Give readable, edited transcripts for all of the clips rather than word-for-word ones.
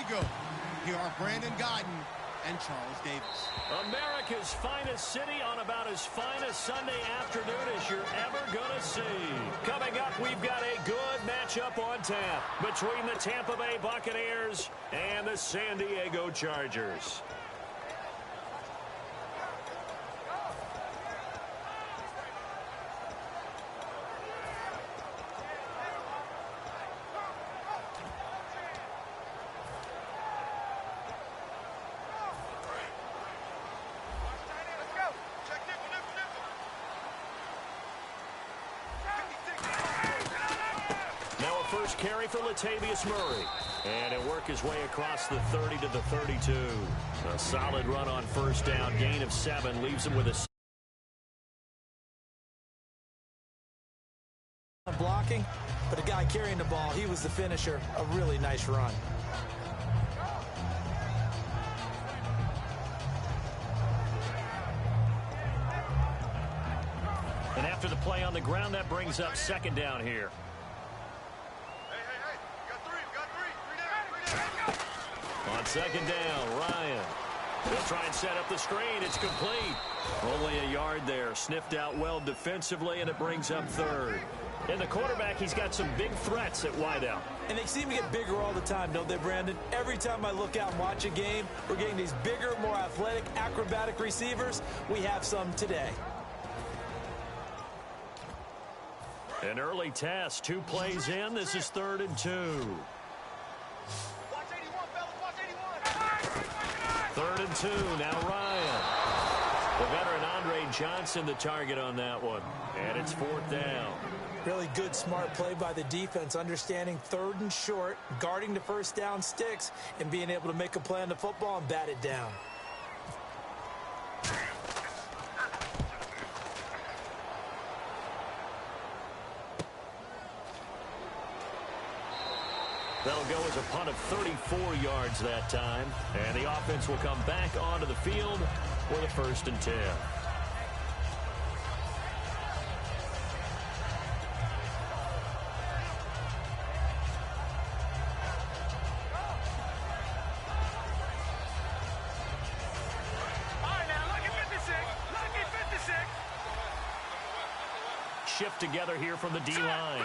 Diego. Here are Brandon Godden and Charles Davis. America's finest city on about as fine a Sunday afternoon as you're ever going to see. Coming up, we've got a good matchup on tap between the Tampa Bay Buccaneers and the San Diego Chargers. First carry for Latavius Murray. And he'll work his way across the 30 to the 32. A solid run on first down. Gain of 7 leaves him with a... Blocking, but the guy carrying the ball, he was the finisher. A really nice run. And after the play on the ground, that brings up second down here. On second down, Ryan. He'll try and set up the screen. It's complete. Only a yard there. Sniffed out well defensively, and it brings up third. And the quarterback, he's got some big threats at wideout. And they seem to get bigger all the time, don't they, Brandon? Every time I look out and watch a game, we're getting these bigger, more athletic, acrobatic receivers. We have some today. An early test. 2 plays in. This is 3rd and 2. 3rd and 2. Now Ryan. The veteran Andre Johnson the target on that one. And it's 4th down. Really good, smart play by the defense, understanding 3rd and short, guarding the first down sticks, and being able to make a play on the football and bat it down. That'll go as a punt of 34 yards that time. And the offense will come back onto the field with a 1st and 10. Shift together here from the D-line.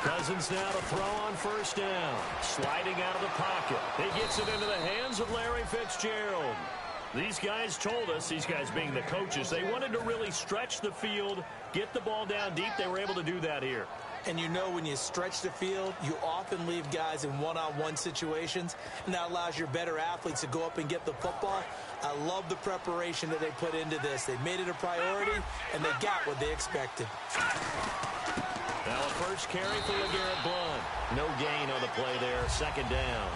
Cousins now to throw on first down. Sliding out of the pocket. He gets it into the hands of Larry Fitzgerald. These guys told us, these guys being the coaches, they wanted to really stretch the field, get the ball down deep. They were able to do that here. And you know when you stretch the field, you often leave guys in one-on-one situations, and that allows your better athletes to go up and get the football. I love the preparation that they put into this. They made it a priority, and they got what they expected. Now a first carry for LeGarrette Blount. No gain on the play there, 2nd down.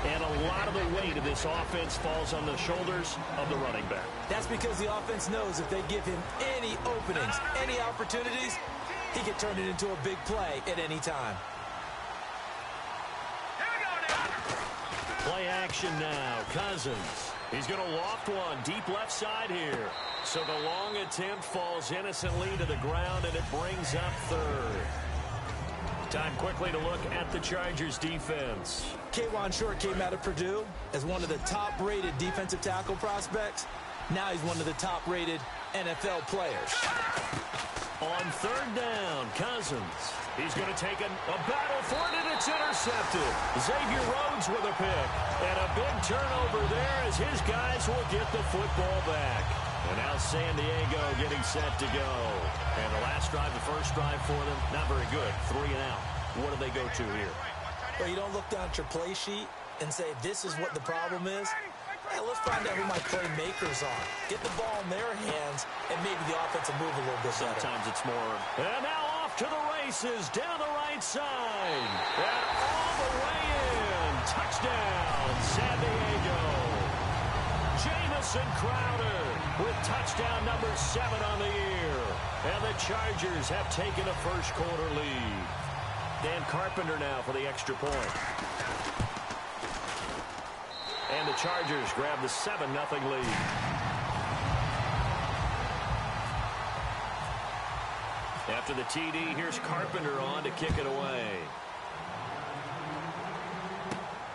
And a lot of the weight of this offense falls on the shoulders of the running back. That's because the offense knows if they give him any openings, any opportunities, he can turn it into a big play at any time. Play action now. Cousins. He's going to loft one deep left side here. So the long attempt falls innocently to the ground, and it brings up 3rd. Time quickly to look at the Chargers defense. K'Wan Short came out of Purdue as one of the top-rated defensive tackle prospects. Now he's one of the top-rated NFL players. On 3rd down, Cousins. He's going to take a battle for it, and it's intercepted. Xavier Rhodes with a pick. And a big turnover there as his guys will get the football back. And now San Diego getting set to go. And the last drive, the first drive for them, not very good. 3 and out. What do they go to here? Well, you don't look down at your play sheet and say, this is what the problem is. Hey, let's find out who my playmakers are. Get the ball in their hands, and maybe the offense will move a little bit better. Sometimes it's more. And now off to the races, down the right side. And all the way in. Touchdown, San Diego. Jamison Crowder with touchdown number 7 on the year. And the Chargers have taken a first-quarter lead. Dan Carpenter now for the extra point. And the Chargers grab the 7-0 lead. After the TD, here's Carpenter on to kick it away.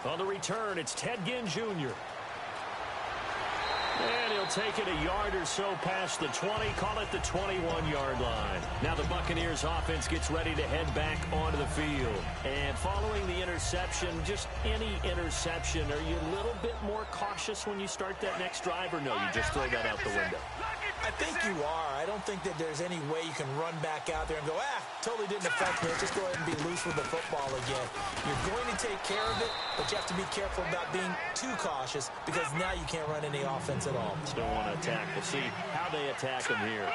On the return, it's Ted Ginn Jr. And he'll take it a yard or so past the 20, call it the 21-yard line. Now the Buccaneers offense gets ready to head back onto the field. And following the interception, just any interception, are you a little bit more cautious when you start that next drive, or no, you just throw that out the window? I think you are. I don't think that there's any way you can run back out there and go, totally didn't affect me. Just go ahead and be loose with the football again. You're going to take care of it, but you have to be careful about being too cautious because now you can't run any offense at all. Still want to attack. We'll see how they attack him here.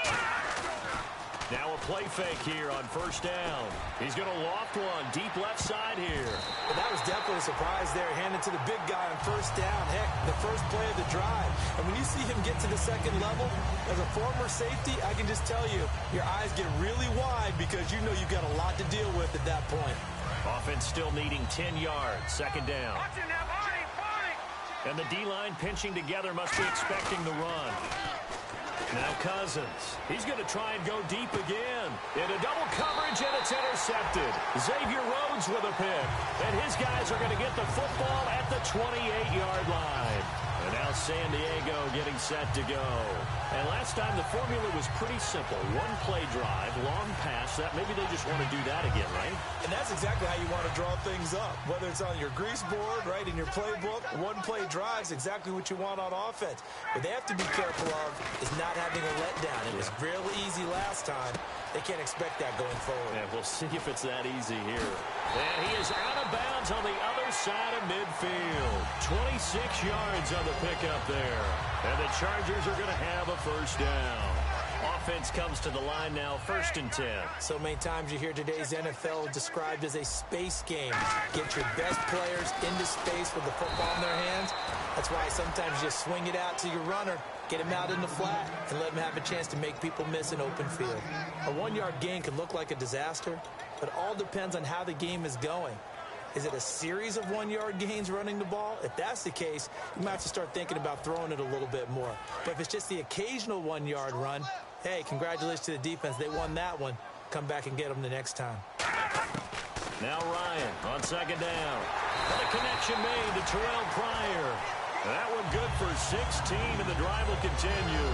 Now a play fake here on first down. He's going to loft one deep left side here. Well, that was definitely a surprise there, handed to the big guy on first down. Heck, the first play of the drive. And when you see him get to the second level, as a former safety, I can just tell you, your eyes get really wide because you know you've got a lot to deal with at that point. Offense still needing 10 yards, second down. And the D-line pinching together must be expecting the run. Now Cousins. He's going to try and go deep again. Into double coverage, and it's intercepted. Xavier Rhodes with a pick. And his guys are going to get the football at the 28-yard line. And now San Diego getting set to go. And last time the formula was pretty simple. One play drive, long pass. That maybe they just want to do that again, right? And that's exactly how you want to draw things up. Whether it's on your grease board, right, in your playbook, one play drive is exactly what you want on offense. What they have to be careful of is not having a letdown. It was real easy last time. They can't expect that going forward. Yeah, we'll see if it's that easy here. And he is out of bounds on the other side of midfield. 26 yards on the pickup there. And the Chargers are going to have a first down. Offense comes to the line now, 1st and 10. So many times you hear today's NFL described as a space game. Get your best players into space with the football in their hands. That's why sometimes you swing it out to your runner, get him out in the flat, and let him have a chance to make people miss an open field. A 1-yard gain can look like a disaster, but all depends on how the game is going. Is it a series of 1-yard gains running the ball? If that's the case, you might have to start thinking about throwing it a little bit more. But if it's just the occasional 1-yard run, hey, congratulations to the defense. They won that one. Come back and get them the next time. Now Ryan on second down. And the connection made to Terrell Pryor. That one good for 16, and the drive will continue.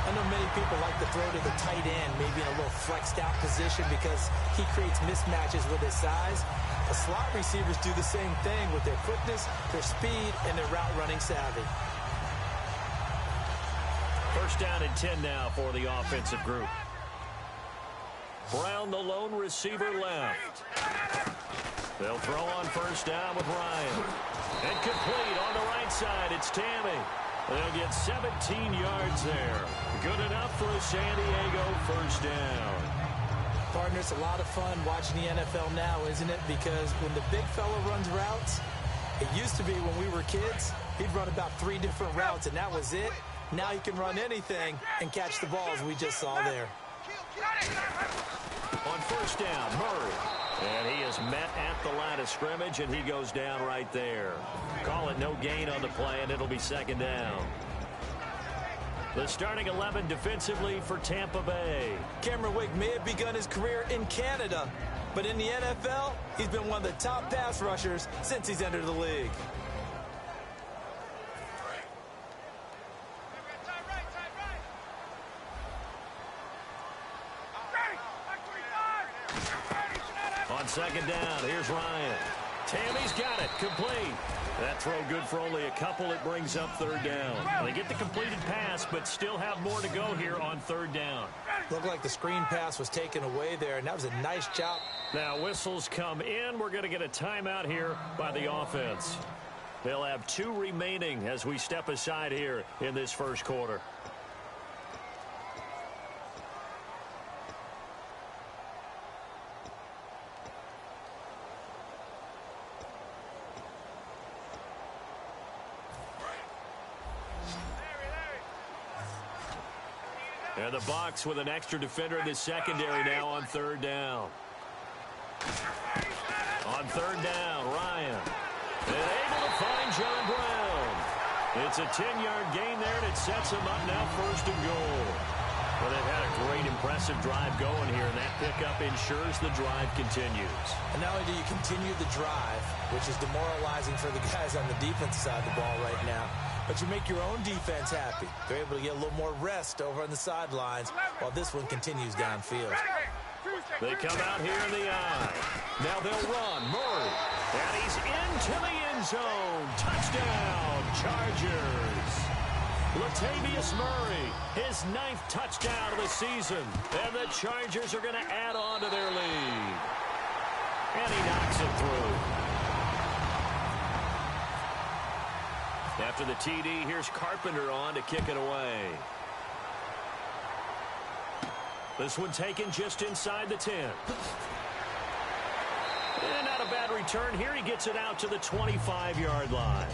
I know many people like to throw to the tight end, maybe in a little flexed out position because he creates mismatches with his size. The slot receivers do the same thing with their quickness, their speed, and their route running savvy. First down and 10 now for the offensive group. Brown, the lone receiver, left. They'll throw on first down with Ryan. And complete on the right side. It's Tammy. They'll get 17 yards there. Good enough for a San Diego first down. Partner, it's a lot of fun watching the NFL now, isn't it? Because when the big fella runs routes, it used to be when we were kids, he'd run about 3 different routes, and that was it. Now he can run anything and catch the balls we just saw there. On first down, Murray. And he is met at the line of scrimmage, and he goes down right there. Call it no gain on the play, and it'll be second down. The starting 11 defensively for Tampa Bay. Cameron Wake may have begun his career in Canada, but in the NFL, he's been one of the top pass rushers since he's entered the league. On second down, here's Ryan. Tammy's got it, complete. That throw good for only a couple. It brings up third down. They get the completed pass, but still have more to go here on third down. Looked like the screen pass was taken away there, and that was a nice job. Now whistles come in. We're going to get a timeout here by the offense. They'll have 2 remaining as we step aside here in this first quarter. And the Bucs with an extra defender in the secondary now on third down. On third down, Ryan. And able to find John Brown. It's a 10-yard gain there, and it sets him up now first and goal. Well, they've had a great, impressive drive going here, and that pickup ensures the drive continues. And not only do you continue the drive, which is demoralizing for the guys on the defensive side of the ball right now. But you make your own defense happy. They're able to get a little more rest over on the sidelines while this one continues downfield. They come out here in the eye. Now they'll run. Murray. And he's into the end zone. Touchdown, Chargers. Latavius Murray, his 9th touchdown of the season. And the Chargers are going to add on to their lead. And he knocks it through. After the TD, here's Carpenter on to kick it away. This one taken just inside the 10. And not a bad return here. He gets it out to the 25-yard line.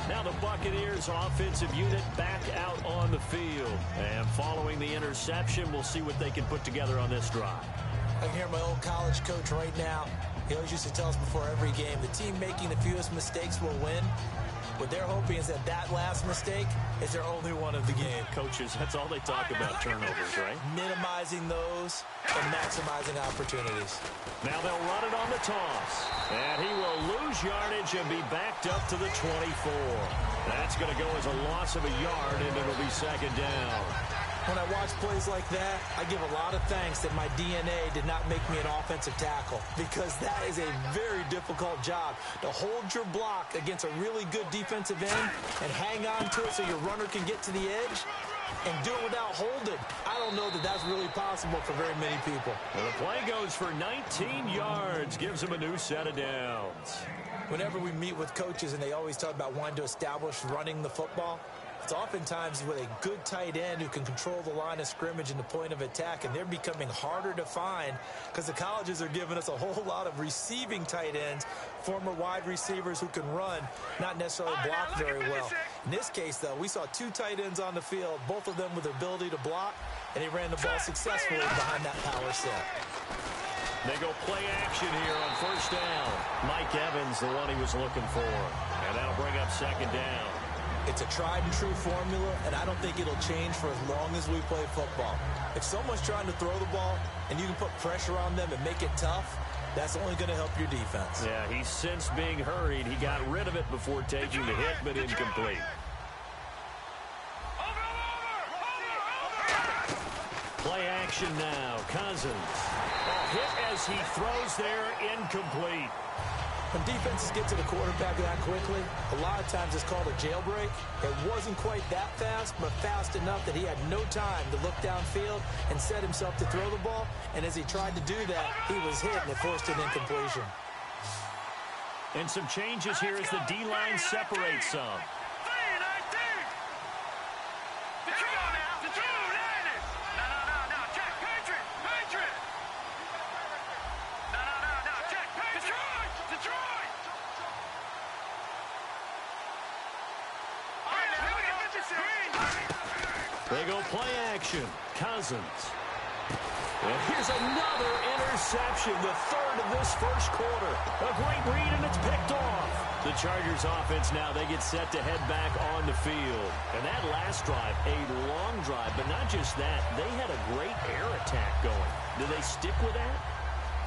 Now the Buccaneers offensive unit back out on the field. And following the interception, we'll see what they can put together on this drive. I can hear my old college coach right now. He always used to tell us before every game, the team making the fewest mistakes will win. What they're hoping is that last mistake is their only one of the game. Coaches, that's all they talk about, turnovers, right? Minimizing those and maximizing opportunities. Now they'll run it on the toss. And he will lose yardage and be backed up to the 24. That's going to go as a loss of a yard, and it'll be second down. When I watch plays like that, I give a lot of thanks that my DNA did not make me an offensive tackle, because that is a very difficult job to hold your block against a really good defensive end and hang on to it so your runner can get to the edge and do it without holding. I don't know that that's really possible for very many people. Well, the play goes for 19 yards, gives him a new set of downs. Whenever we meet with coaches and they always talk about wanting to establish running the football, it's oftentimes with a good tight end who can control the line of scrimmage and the point of attack, and they're becoming harder to find because the colleges are giving us a whole lot of receiving tight ends, former wide receivers who can run, not necessarily block very well. In this case, though, we saw 2 tight ends on the field, both of them with the ability to block, and he ran the ball successfully behind that power set. They go play action here on first down. Mike Evans, the one he was looking for. And that'll bring up second down. It's a tried-and-true formula, and I don't think it'll change for as long as we play football. If someone's trying to throw the ball and you can put pressure on them and make it tough, that's only going to help your defense. Yeah, he's since being hurried. He got rid of it before taking the hit, but incomplete. Play action now. Cousins. Hit as he throws there, incomplete. When defenses get to the quarterback that quickly, a lot of times it's called a jailbreak. It wasn't quite that fast, but fast enough that he had no time to look downfield and set himself to throw the ball. And as he tried to do that, he was hit and it forced an incompletion. And some changes here as the D-line separates some. They go play action. Cousins. And here's another interception, the third of this first quarter. A great read, and it's picked off. The Chargers offense now, they get set to head back on the field. And that last drive, a long drive, but not just that. They had a great air attack going. Do they stick with that?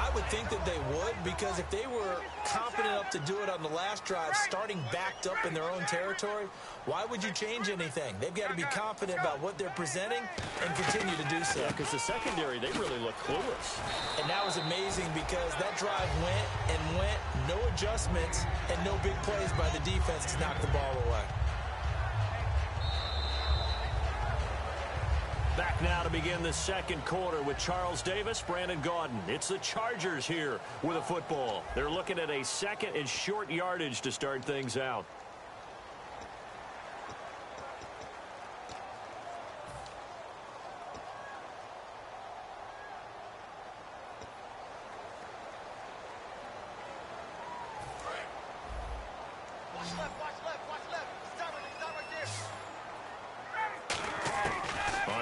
I would think that they would, because if they were confident enough to do it on the last drive, starting backed up in their own territory, why would you change anything? They've got to be confident about what they're presenting and continue to do so. Yeah, because the secondary, they really look clueless. And that was amazing because that drive went and went, no adjustments, and no big plays by the defense to knock the ball away. Back now to begin the second quarter with Charles Davis, Brandon Gaudin. It's the Chargers here with a football. They're looking at a second and short yardage to start things out.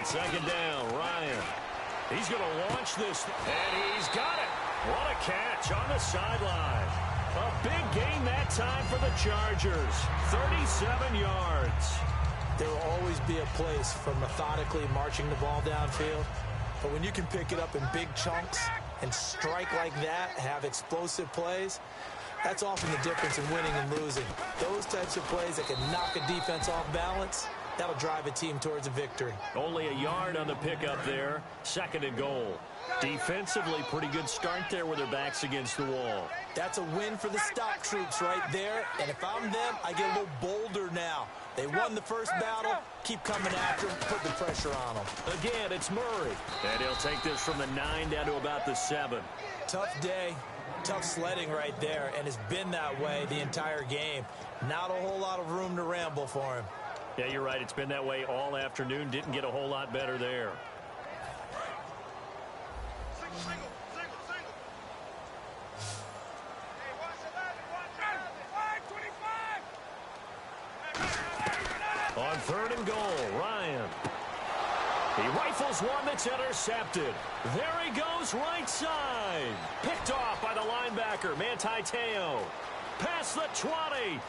Second down, Ryan. He's going to launch this, and he's got it. What a catch on the sideline. A big gain that time for the Chargers. 37 yards. There will always be a place for methodically marching the ball downfield, but when you can pick it up in big chunks and strike like that, have explosive plays, That's often the difference in winning and losing. Those types of plays that can knock a defense off balance, that'll drive a team towards a victory. Only a yard on the pickup there. 2nd and goal. Defensively, pretty good start there with their backs against the wall. That's a win for the stock troops right there. And if I'm them, I get a little bolder now. They won the first battle. Keep coming after them. Put the pressure on them. Again, it's Murray. And he'll take this from the 9 down to about the 7. Tough day. Tough sledding right there. And it's been that way the entire game. Not a whole lot of room to ramble for him. Yeah, you're right. It's been that way all afternoon. Didn't get a whole lot better there. On 3rd and goal, Ryan. He rifles one that's intercepted. There he goes, right side. Picked off by the linebacker, Manti Te'o. Past the 20.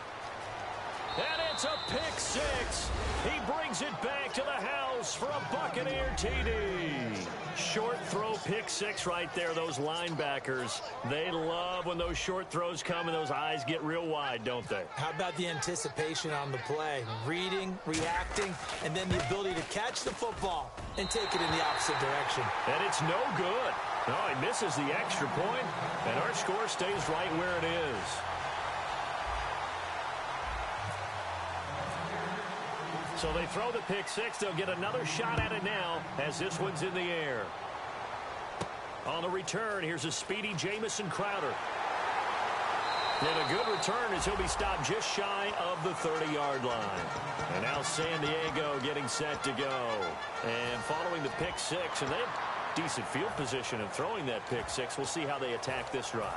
And it's a pick 6. He brings it back to the house for a Buccaneer TD. Short throw pick 6 right there. Those linebackers, they love when those short throws come and those eyes get real wide, don't they? How about the anticipation on the play? Reading, reacting, and then the ability to catch the football and take it in the opposite direction. And it's no good. No, he misses the extra point, and our score stays right where it is. So they throw the pick 6. They'll get another shot at it now as this one's in the air. On the return, here's a speedy Jamison Crowder. And a good return as he'll be stopped just shy of the 30-yard line. And now San Diego getting set to go. And following the pick 6, and they have decent field position in throwing that pick 6. We'll see how they attack this drive.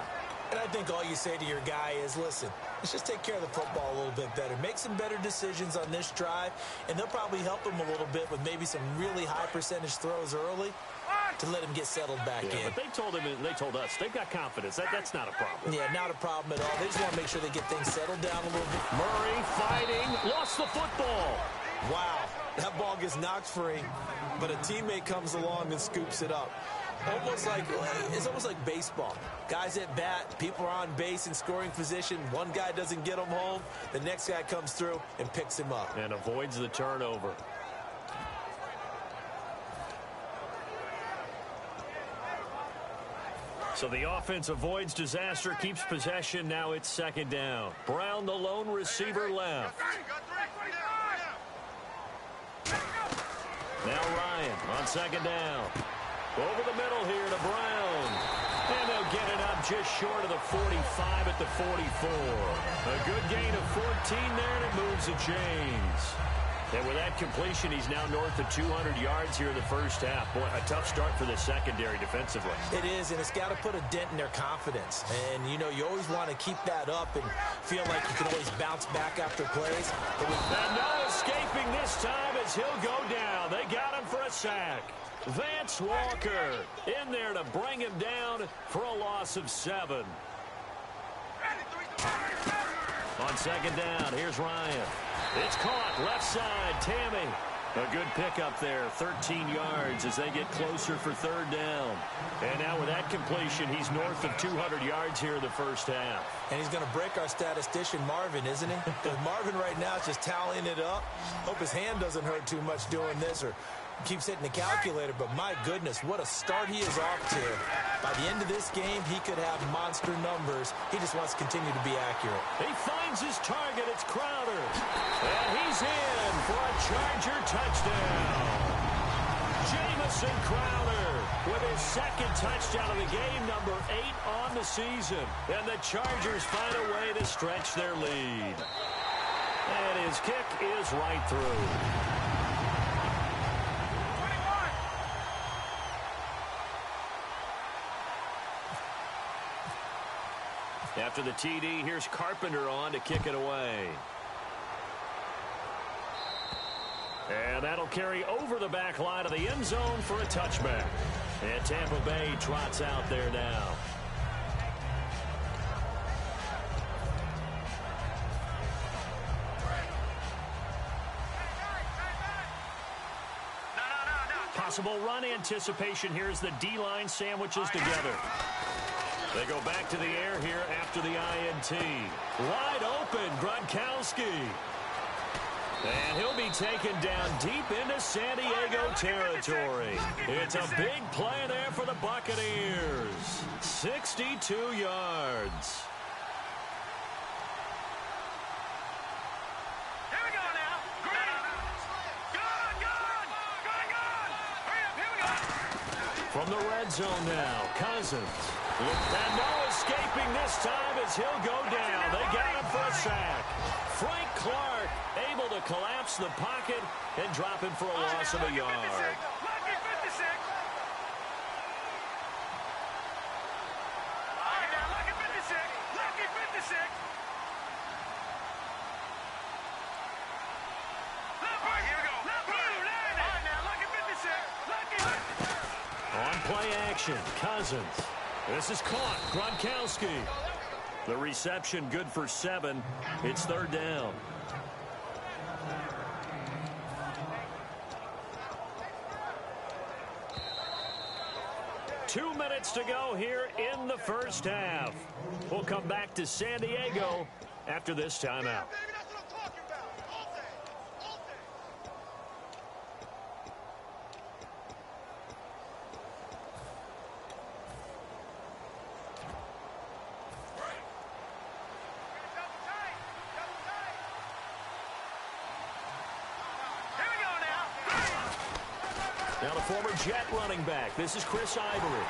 And I think all you say to your guy is, listen, let's just take care of the football a little bit better. Make some better decisions on this drive, and they'll probably help him a little bit with maybe some really high percentage throws early to let him get settled back in. But they told him, and they told us, they've got confidence. That's not a problem. Yeah, not a problem at all. They just want to make sure they get things settled down a little bit. Murray fighting, lost the football. Wow, that ball gets knocked free, but a teammate comes along and scoops it up. It's almost like baseball. Guys at bat, people are on base in scoring position. One guy doesn't get him home. The next guy comes through and picks him up. And avoids the turnover. So the offense avoids disaster, keeps possession. Now it's 2nd down. Brown, the lone receiver, left. Now Ryan on 2nd down. Over the middle here to Brown. And they'll get it up just short of the 45 at the 44. A good gain of 14 there, and it moves the chains. And with that completion, he's now north of 200 yards here in the first half. Boy, a tough start for the secondary defensively. It is, and it's got to put a dent in their confidence. And, you know, you always want to keep that up and feel like you can always bounce back after plays. And no escaping this time as he'll go down. They got him for a sack. Vance Walker in there to bring him down for a loss of 7. On 2nd down, here's Ryan. It's caught, left side, Tammy. A good pickup there, 13 yards as they get closer for 3rd down. And now with that completion, he's north of 200 yards here in the first half. And he's going to break our statistician, Marvin, isn't he? Because Marvin right now is just tallying it up. Hope his hand doesn't hurt too much doing this or keeps hitting the calculator, but my goodness, what a start he is off to. By the end of this game, he could have monster numbers. He just wants to continue to be accurate. He finds his target. It's Crowder. And he's in for a Charger touchdown. Jamison Crowder with his 2nd touchdown of the game, number 8 on the season. And the Chargers find a way to stretch their lead. And his kick is right through. After the TD, here's Carpenter on to kick it away. And that'll carry over the back line of the end zone for a touchback. And Tampa Bay trots out there now. Possible run anticipation here as the D-line sandwiches together. They go back to the air here after the INT. Wide open, Gronkowski. And he'll be taken down deep into San Diego territory. It's a big play there for the Buccaneers. 62 yards. Here we go now. Green. Good. Hurry up, here we go. From the red zone now, Cousins. And no escaping this time as he'll go down. They got him for a sack. Frank Clark able to collapse the pocket and drop him for a loss of a yard. Lucky 56. All right, now, lucky 56. Lucky 56. All right, here we go. All right, now, lucky 56. Lucky. On play action, Cousins. This is caught. Gronkowski. The reception good for 7. It's third down. Two minutes to go here in the first half. We'll come back to San Diego after this timeout. Now the former Jet running back. This is Chris Ivory.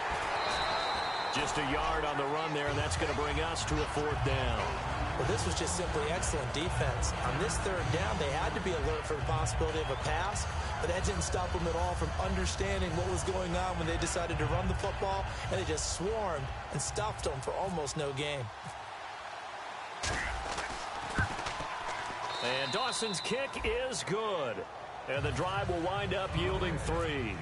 Just a yard on the run there, and that's going to bring us to a fourth down. Well, this was just simply excellent defense. On this third down, they had to be alert for the possibility of a pass, but that didn't stop them at all from understanding what was going on when they decided to run the football, and they just swarmed and stuffed them for almost no gain. And Dawson's kick is good. And the drive will wind up yielding 3.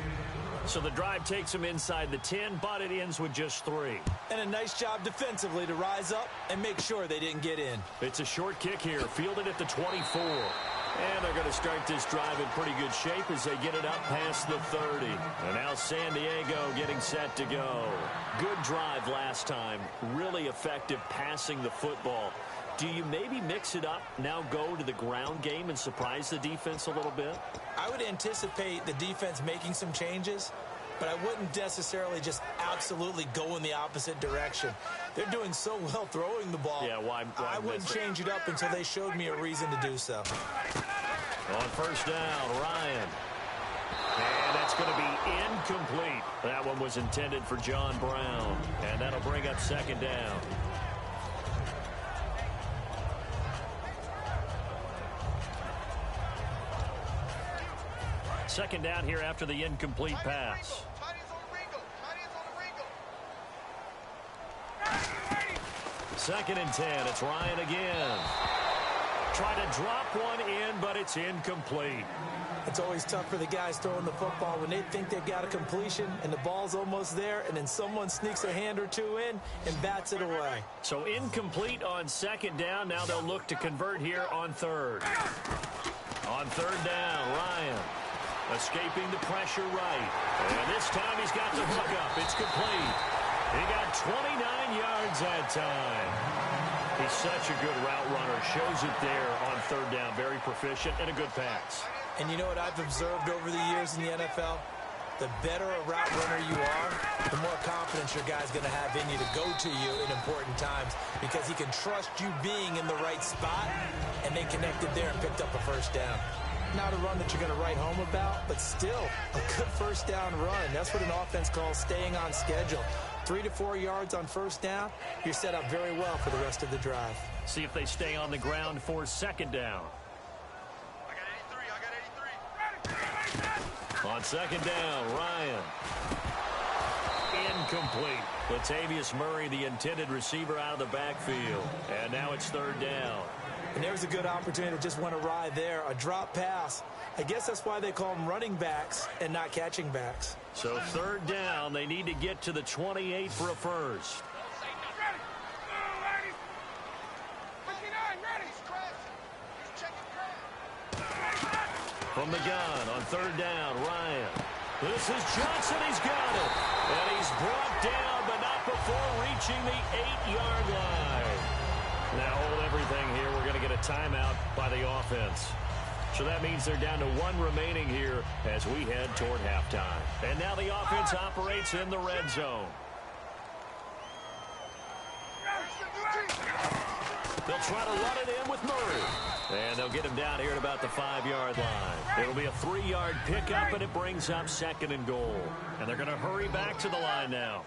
So the drive takes them inside the 10, but it ends with just 3. And a nice job defensively to rise up and make sure they didn't get in. It's a short kick here, fielded at the 24. And they're going to start this drive in pretty good shape as they get it up past the 30. And now San Diego getting set to go. Good drive last time. Really effective passing the football. Do you maybe mix it up, now go to the ground game and surprise the defense a little bit? I would anticipate the defense making some changes, but I wouldn't necessarily just absolutely go in the opposite direction. They're doing so well throwing the ball. Yeah, why I wouldn't change it up until they showed me a reason to do so. On first down, Ryan. And that's going to be incomplete. That one was intended for John Brown. And that'll bring up second down. Second down here after the incomplete pass. Second and 10. It's Ryan again. Try to drop one in, but it's incomplete. It's always tough for the guys throwing the football when they think they've got a completion and the ball's almost there, and then someone sneaks a hand or two in and bats it away. So incomplete on second down. Now they'll look to convert here on third. On third down, Ryan. Escaping the pressure right. And this time he's got the hook up. It's complete. He got 29 yards that time. He's such a good route runner. Shows it there on third down. Very proficient and a good pass. And you know what I've observed over the years in the NFL? The better a route runner you are, the more confidence your guy's going to have in you to go to you in important times because he can trust you being in the right spot, and they connected there and picked up a first down. Not a run that you're going to write home about, but still a good first down run. That's what an offense calls staying on schedule. 3 to 4 yards on first down, you're set up very well for the rest of the drive. See if they stay on the ground for second down. I got 83. On second down, Ryan. Incomplete. Latavius Murray, the intended receiver, out of the backfield. And now it's third down. And there's a good opportunity that just went awry there. A drop pass. I guess that's why they call them running backs and not catching backs. So third down, they need to get to the 28 for a first. From the gun on third down, Ryan. This is Johnson. He's got it. And he's brought down, but not before approaching the 8-yard line. Now hold everything here. We're going to get a timeout by the offense. So that means they're down to 1 remaining here as we head toward halftime. And now the offense operates in the red zone. They'll try to run it in with Murray. And they'll get him down here at about the 5-yard line. It'll be a 3-yard pickup, and it brings up 2nd and goal. And they're going to hurry back to the line now.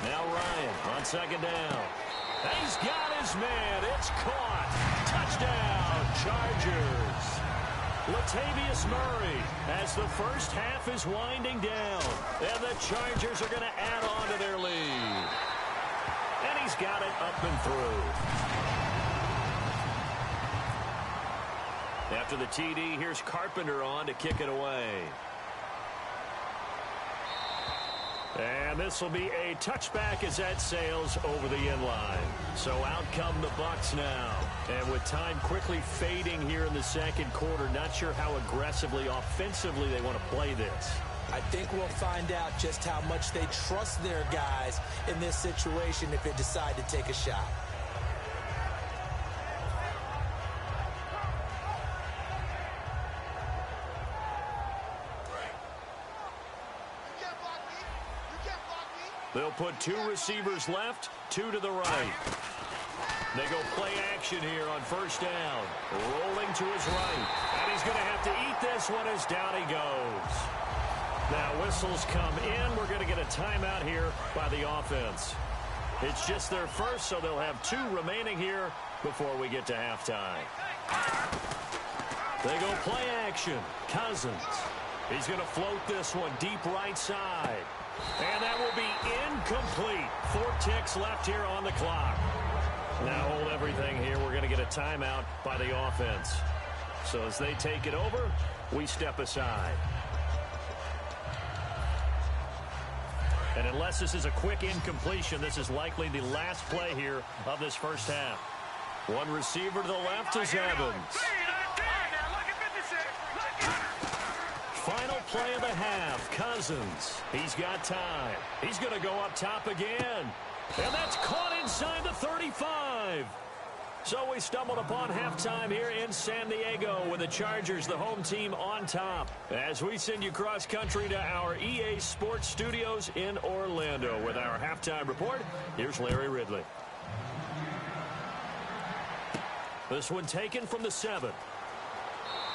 Now Ryan on 2nd down. He's got his man. It's caught. Touchdown, Chargers. Latavius Murray as the first half is winding down. And the Chargers are going to add on to their lead. And he's got it up and through. After the TD, here's Carpenter on to kick it away. And this will be a touchback as that sails over the end line. So out come the Bucs now. And with time quickly fading here in the second quarter, not sure how aggressively, offensively they want to play this. I think we'll find out just how much they trust their guys in this situation if they decide to take a shot. They'll put 2 receivers left, 2 to the right. They go play action here on first down. Rolling to his right. And he's going to have to eat this one as down he goes. Now whistles come in. We're going to get a timeout here by the offense. It's just their first, so they'll have 2 remaining here before we get to halftime. They go play action. Cousins. He's going to float this one deep right side. And that will be incomplete. 4 ticks left here on the clock. Now hold everything here. We're going to get a timeout by the offense. So as they take it over, we step aside. And unless this is a quick incompletion, this is likely the last play here of this first half. 1 receiver to the left is Evans. Final play of the half, Cousins. He's got time. He's going to go up top again. And that's caught inside the 35. So we stumbled upon halftime here in San Diego with the Chargers, the home team, on top. As we send you cross-country to our EA Sports Studios in Orlando with our halftime report, here's Larry Ridley. This one taken from the 7.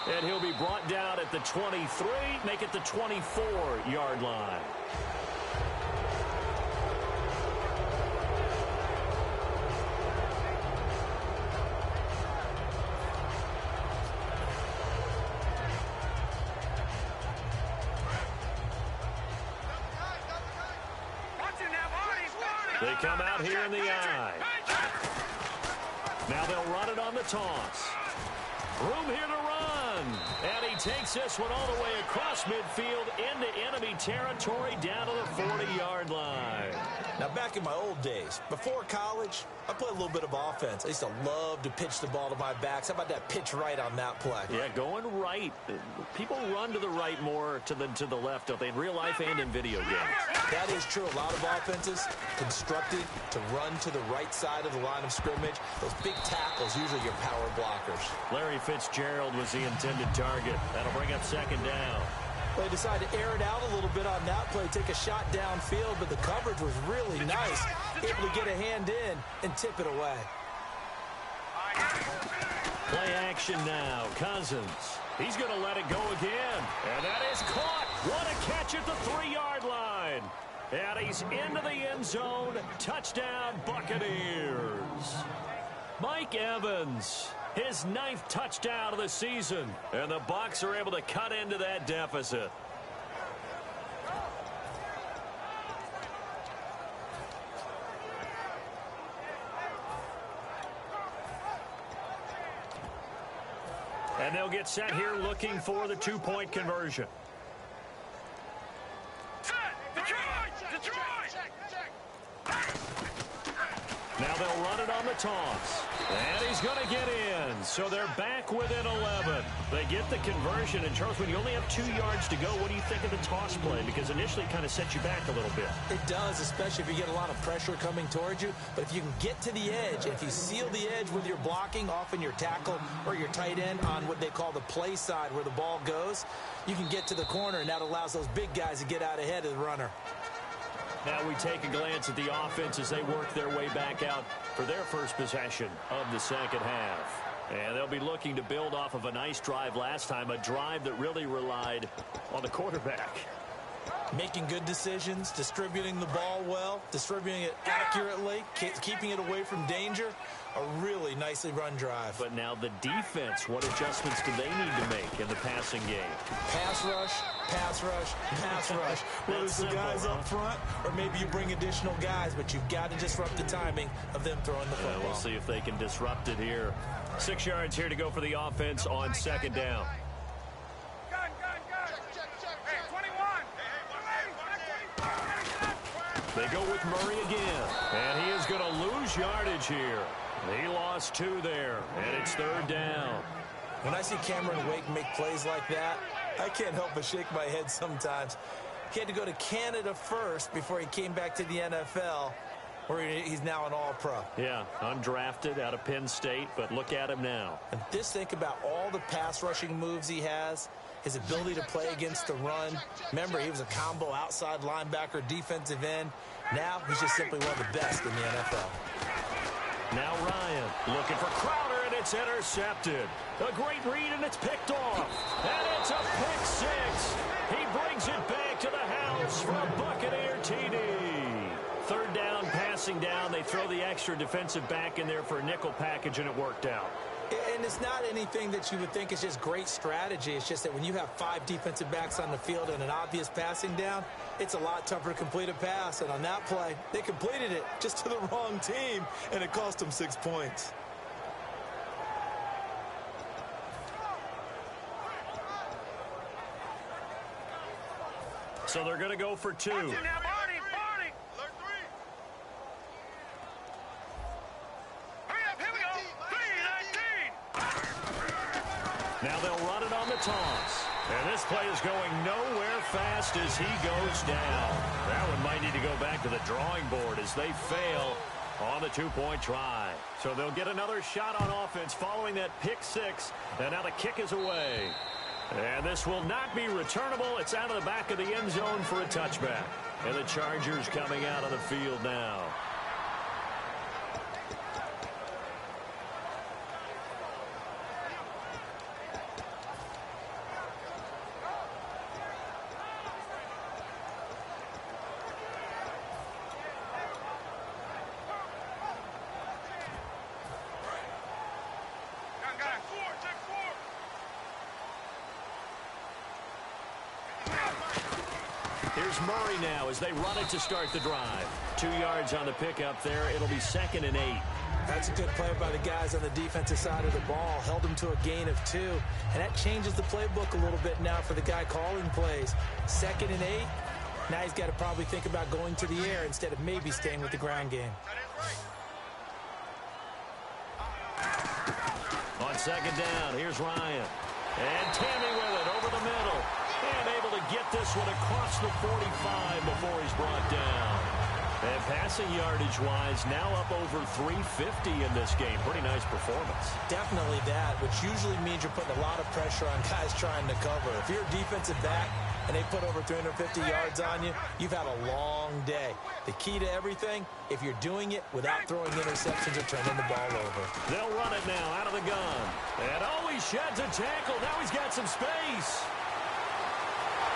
And he'll be brought down at the 23, make it the 24-yard line. They come out here in the eye. Now they'll run it on the toss. Room here to run. And he takes this one all the way across midfield into enemy territory down to the 40-yard line. Now, back in my old days, before college, I played a little bit of offense. I used to love to pitch the ball to my backs. How about that pitch right on that play? Yeah, going right. People run to the right more than to the left, don't they, in real life and in video games? That is true. A lot of offenses constructed to run to the right side of the line of scrimmage. Those big tackles, usually your power blockers. Larry Fitzgerald was the intended target. That'll bring up 2nd down. They decided to air it out a little bit on that play, take a shot downfield, but the coverage was really nice. Able to get a hand in and tip it away. Play action now. Cousins. He's going to let it go again. And that is caught. What a catch at the 3-yard line. And he's into the end zone. Touchdown, Buccaneers. Mike Evans. His 9th touchdown of the season. And the Bucs are able to cut into that deficit. And they'll get set here looking for the 2-point conversion. Now they'll run it on the toss. And he's going to get in. So they're back within 11. They get the conversion. And, Charles, when you only have 2 yards to go, what do you think of the toss play? Because initially it kind of sets you back a little bit. It does, especially if you get a lot of pressure coming towards you. But if you can get to the edge, if you seal the edge with your blocking, often your tackle or your tight end on what they call the play side where the ball goes, you can get to the corner, and that allows those big guys to get out ahead of the runner. Now we take a glance at the offense as they work their way back out for their first possession of the second half. And they'll be looking to build off of a nice drive last time, a drive that really relied on the quarterback. Making good decisions, distributing the ball well, distributing it accurately, keeping it away from danger. A really nicely run drive. But now the defense, what adjustments do they need to make in the passing game? Pass rush, pass rush, pass rush. Whether it's the guys up front or maybe you bring additional guys, but you've got to disrupt the timing of them throwing the football. We'll see if they can disrupt it here. 6 yards here to go for the offense on second down. Gun. Hey, 21. They go with Murray again, and he is going to lose yardage here. He lost 2 there, and it's third down. When I see Cameron Wake make plays like that, I can't help but shake my head sometimes. He had to go to Canada first before he came back to the NFL, where he's now an all-pro. Yeah, undrafted out of Penn State, but look at him now. And just think about all the pass rushing moves he has, his ability to play against the run. Remember, he was a combo outside linebacker, defensive end. Now he's just simply one of the best in the NFL. Now Ryan looking for Crowder, and it's intercepted. A great read, and it's picked off. And it's a pick 6. He brings it back to the house for a Buccaneer TD. Third down, passing down. They throw the extra defensive back in there for a nickel package, and it worked out. And it's not anything that you would think is just great strategy. It's just that when you have 5 defensive backs on the field and an obvious passing down, it's a lot tougher to complete a pass. And on that play, they completed it just to the wrong team, and it cost them 6 points. So they're going to go for 2. Barney. Alert 3. Hurry up, here we go. 3-19. Now they'll run it on the toss. And this play is going nowhere fast as he goes down. That one might need to go back to the drawing board as they fail on the 2-point try. So they'll get another shot on offense following that pick 6. And now the kick is away. And this will not be returnable. It's out of the back of the end zone for a touchback. And the Chargers coming out on the field now. Here's Murray now as they run it to start the drive. 2 yards on the pickup there. It'll be 2nd and 8. That's a good play by the guys on the defensive side of the ball. Held them to a gain of 2. And that changes the playbook a little bit now for the guy calling plays. 2nd and 8. Now he's got to probably think about going to the air instead of maybe staying with the ground game. On second down, here's Ryan. And Tammy with it over the middle. And able to get this one across the 45 before he's brought down. And passing yardage-wise, now up over 350 in this game. Pretty nice performance. Definitely that, which usually means you're putting a lot of pressure on guys trying to cover. If you're a defensive back and they put over 350 yards on you, you've had a long day. The key to everything, if you're doing it without throwing interceptions or turning the ball over. They'll run it now out of the gun. And oh, he sheds a tackle. Now he's got some space.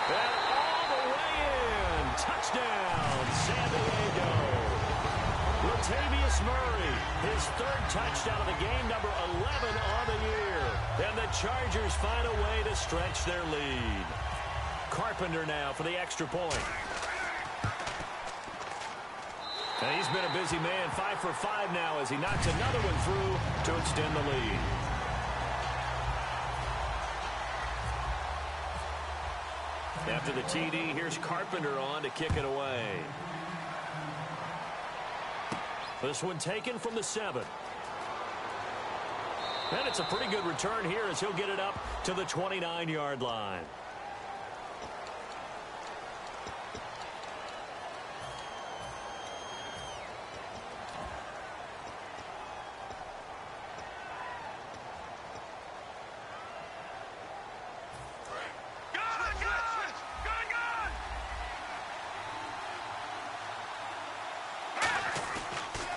And all the way in. Touchdown, San Diego. Latavius Murray, his 3rd touchdown of the game, number 11 on the year. And the Chargers find a way to stretch their lead. Carpenter now for the extra point. And he's been a busy man, 5 for 5 now as he knocks another one through to extend the lead. After the TD, here's Carpenter on to kick it away. This one taken from the 7. And it's a pretty good return here as he'll get it up to the 29-yard line.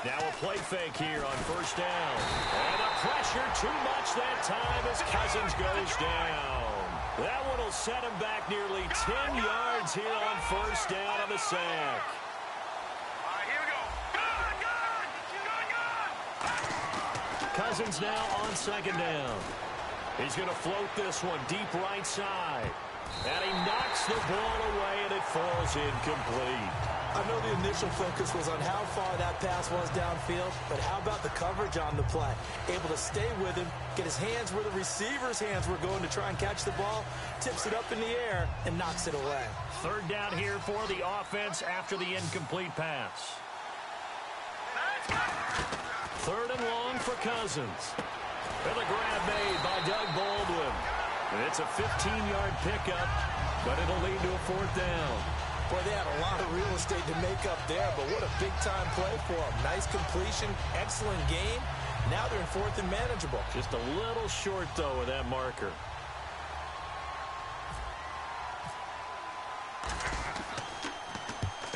Now a play fake here on first down. And the pressure too much that time as Cousins goes down. That one will set him back nearly 10 yards here on first down on the sack. All right, here we go. Good. Cousins now on second down. He's going to float this one deep right side. And he knocks the ball away, and it falls incomplete. I know the initial focus was on how far that pass was downfield, but how about the coverage on the play? Able to stay with him, get his hands where the receiver's hands were going to try and catch the ball, tips it up in the air, and knocks it away. Third down here for the offense after the incomplete pass. Third and long for Cousins. And the grab made by Doug Baldwin. And it's a 15-yard pickup, but it'll lead to a fourth down. Boy, they had a lot of real estate to make up there, but what a big-time play for them. Nice completion, excellent game. Now they're in fourth and manageable. Just a little short, though, with that marker.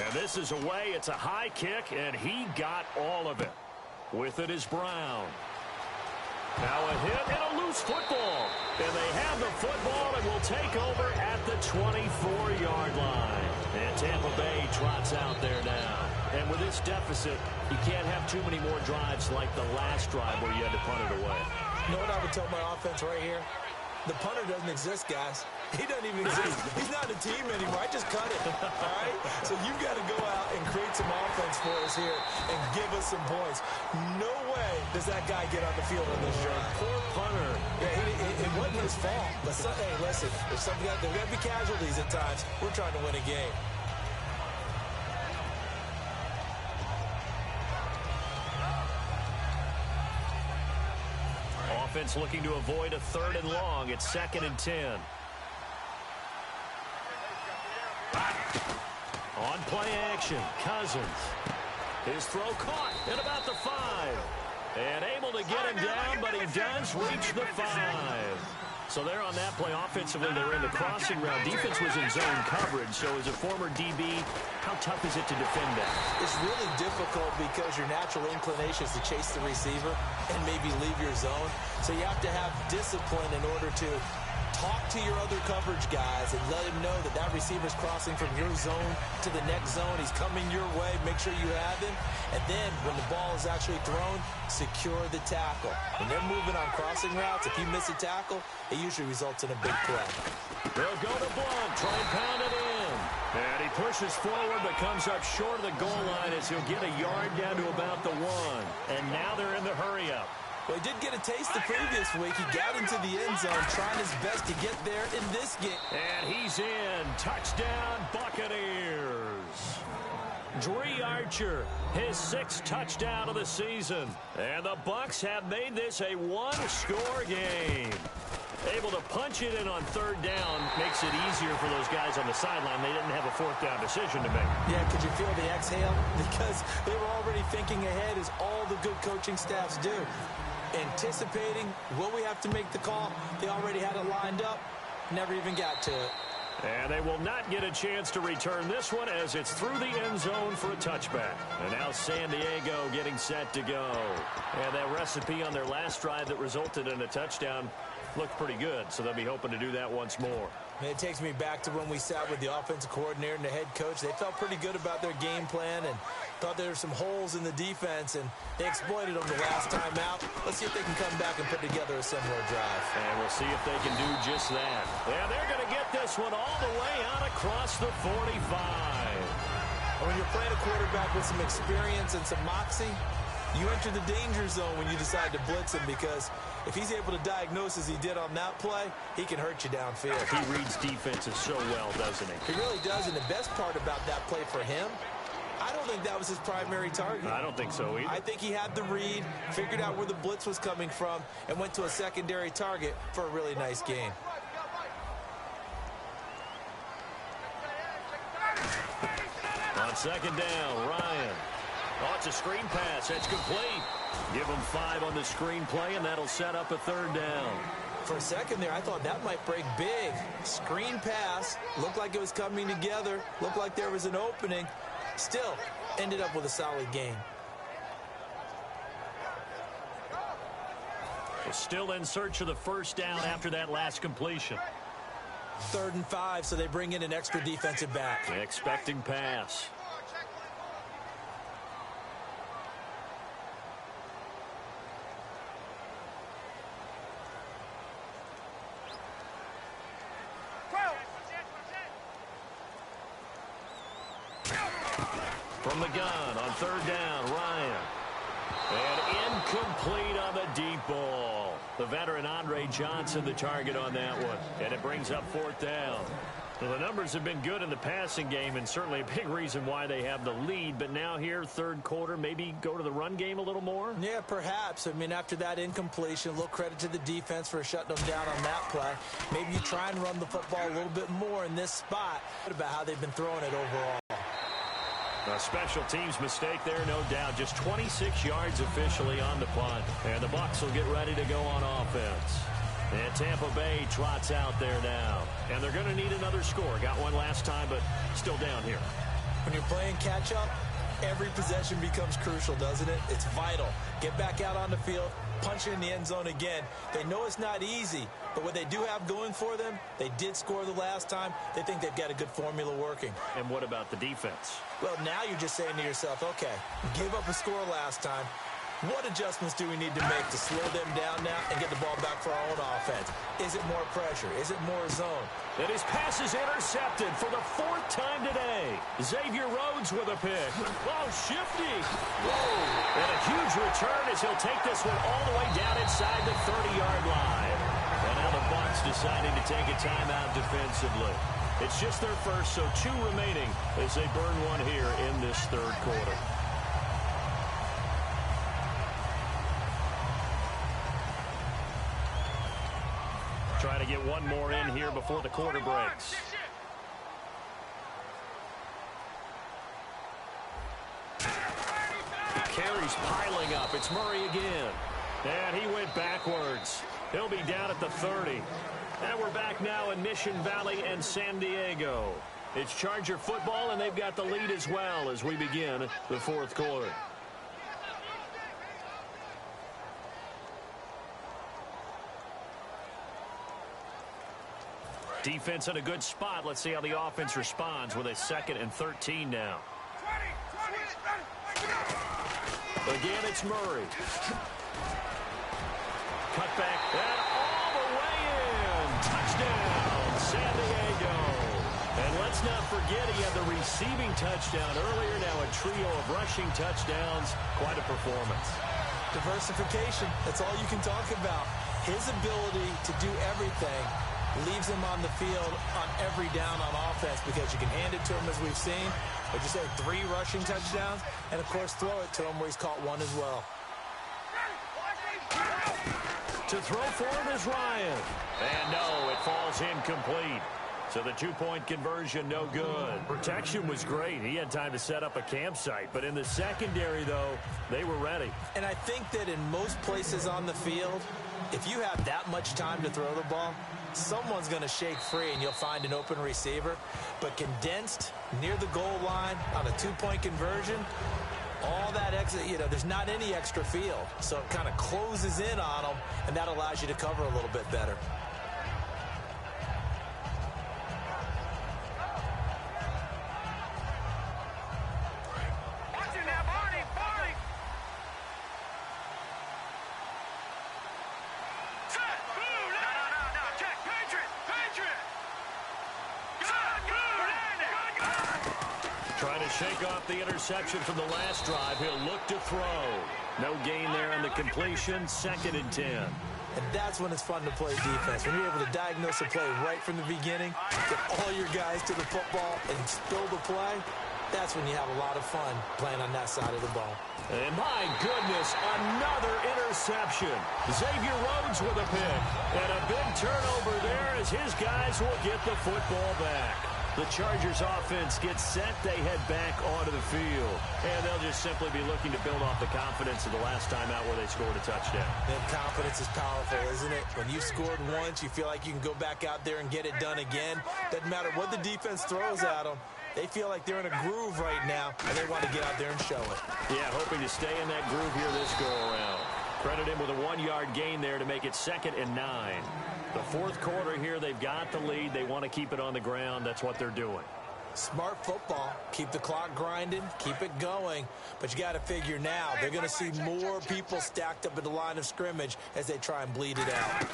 And this is away. It's a high kick, and he got all of it. With it is Brown. Now a hit and a loose football. And they have the football and will take over at the 24-yard line. And Tampa Bay trots out there now. And with this deficit, you can't have too many more drives like the last drive where you had to punt it away. You know what I would tell my offense right here? The punter doesn't exist, guys. He doesn't even exist. He's not a team anymore. I just cut it, all right? So you've got to go out and create some offense for us here and give us some points. No way does that guy get on the field on this drive. Poor punter. Yeah, it wasn't his fault. But hey, listen, if something there's got to be casualties at times. We're trying to win a game. Offense looking to avoid a third and long. It's 2nd and 10. On play action, Cousins. His throw caught at about the 5. And able to get him down, but he does reach the 5. So they're on that play. Offensively, they're in the crossing route. Defense was in zone coverage. So as a former DB, how tough is it to defend that? It's really difficult because your natural inclination is to chase the receiver and maybe leave your zone. So you have to have discipline in order to talk to your other coverage guys and let him know that that receiver's crossing from your zone to the next zone. He's coming your way. Make sure you have him. And then when the ball is actually thrown, secure the tackle. When they're moving on crossing routes, if you miss a tackle, it usually results in a big play. They'll go to Blunt, try and pound it in. And he pushes forward but comes up short of the goal line as he'll get a yard down to about the 1. And now they're in the hurry-up. Well, he did get a taste the previous week. He got into the end zone, trying his best to get there in this game. And he's in. Touchdown, Buccaneers. Dree Archer, his 6th touchdown of the season. And the Bucs have made this a one-score game. Able to punch it in on third down makes it easier for those guys on the sideline. They didn't have a fourth down decision to make. Yeah, could you feel the exhale? Because they were already thinking ahead, as all the good coaching staffs do. Anticipating, will we have to make the call? They already had it lined up, never even got to it. And they will not get a chance to return this one as it's through the end zone for a touchback. And now San Diego getting set to go. And that recipe on their last drive that resulted in a touchdown looked pretty good, so they'll be hoping to do that once more. And it takes me back to when we sat with the offensive coordinator and the head coach. They felt pretty good about their game plan and thought there were some holes in the defense, and they exploited them the last time out. Let's see if they can come back and put together a similar drive. And we'll see if they can do just that. And they're going to get this one all the way out across the 45. When you're playing a quarterback with some experience and some moxie, you enter the danger zone when you decide to blitz him, because if he's able to diagnose as he did on that play, he can hurt you downfield. He reads defenses so well, doesn't he? He really does, and the best part about that play for him, I don't think that was his primary target. I don't think so either. I think he had the read, figured out where the blitz was coming from, and went to a secondary target for a really nice gain. On second down, Ryan. Oh, it's a screen pass. That's complete. Give him 5 on the screen play, and that'll set up a third down. For a second there, I thought that might break big. Screen pass. Looked like it was coming together. Looked like there was an opening. Still, ended up with a solid gain. Still in search of the first down after that last completion. 3rd and 5, so they bring in an extra defensive back. Expecting pass. From the gun on 3rd down, Ryan. And incomplete on the deep ball. The veteran Andre Johnson the target on that one. And it brings up 4th down. Well, the numbers have been good in the passing game and certainly a big reason why they have the lead. But now here, 3rd quarter, maybe go to the run game a little more? Yeah, perhaps. I mean, after that incompletion, a little credit to the defense for shutting them down on that play. Maybe you try and run the football a little bit more in this spot. What about how they've been throwing it overall? A special teams mistake there, no doubt. Just 26 yards officially on the punt. And the Bucs will get ready to go on offense. And Tampa Bay trots out there now. And they're going to need another score. Got one last time, but still down here. When you're playing catch-up, every possession becomes crucial, doesn't it? It's vital. Get back out on the field, punch it in the end zone again. They know it's not easy, but what they do have going for them, they did score the last time. They think they've got a good formula working. And what about the defense? Well, now you're just saying to yourself, okay, give up a score last time. What adjustments do we need to make to slow them down now and get the ball back for our own offense? Is it more pressure? Is it more zone? And his pass is intercepted for the 4th time today. Xavier Rhodes with a pick. Oh, shifty. Whoa. And a huge return as he'll take this one all the way down inside the 30-yard line. And now the Bucs deciding to take a timeout defensively. It's just their first, so 2 remaining as they burn one here in this 3rd quarter. Try to get one more in here before the quarter breaks. Carries piling up. It's Murray again. And he went backwards. He'll be down at the 30. And we're back now in Mission Valley and San Diego. It's Charger football, and they've got the lead as well as we begin the 4th quarter. Defense in a good spot. Let's see how the offense responds with a 2nd and 13 now. Again, it's Murray. Cut back. And all the way in. Touchdown, San Diego. And let's not forget he had the receiving touchdown earlier. Now a trio of rushing touchdowns. Quite a performance. Diversification. That's all you can talk about. His ability to do everything leaves him on the field on every down on offense because you can hand it to him as we've seen. But you say 3 rushing touchdowns and, of course, throw it to him where he's caught 1 as well. To throw forward is Ryan. And no, it falls incomplete. So the 2-point conversion, no good. Protection was great. He had time to set up a campsite. But in the secondary, though, they were ready. And I think that in most places on the field, if you have that much time to throw the ball, someone's going to shake free and you'll find an open receiver. But condensed near the goal line on a 2-point conversion, all that exit, there's not any extra field. So it kind of closes in on them, and that allows you to cover a little bit better. Shake off the interception from the last drive. He'll look to throw. No gain there on the completion. 2nd and 10. And that's when it's fun to play defense. When you're able to diagnose a play right from the beginning, get all your guys to the football and spill the play, That's when you have a lot of fun playing on that side of the ball. And my goodness, another interception. Xavier Rhodes with a pick. And a big turnover there as his guys will get the football back. The Chargers offense gets set. They head back onto the field. And they'll just simply be looking to build off the confidence of the last time out where they scored a touchdown. And confidence is powerful, isn't it? When you've scored once, you feel like you can go back out there and get it done again. Doesn't matter what the defense throws at them. They feel like they're in a groove right now, and they want to get out there and show it. Yeah, hoping to stay in that groove here this go-around. Credit him with a 1-yard gain there to make it 2nd and 9. The fourth quarter here, they've got the lead. They want to keep it on the ground. That's what they're doing. Smart football. Keep the clock grinding. Keep it going. But you got to figure now, they're going to see more people stacked up at the line of scrimmage as they try and bleed it out.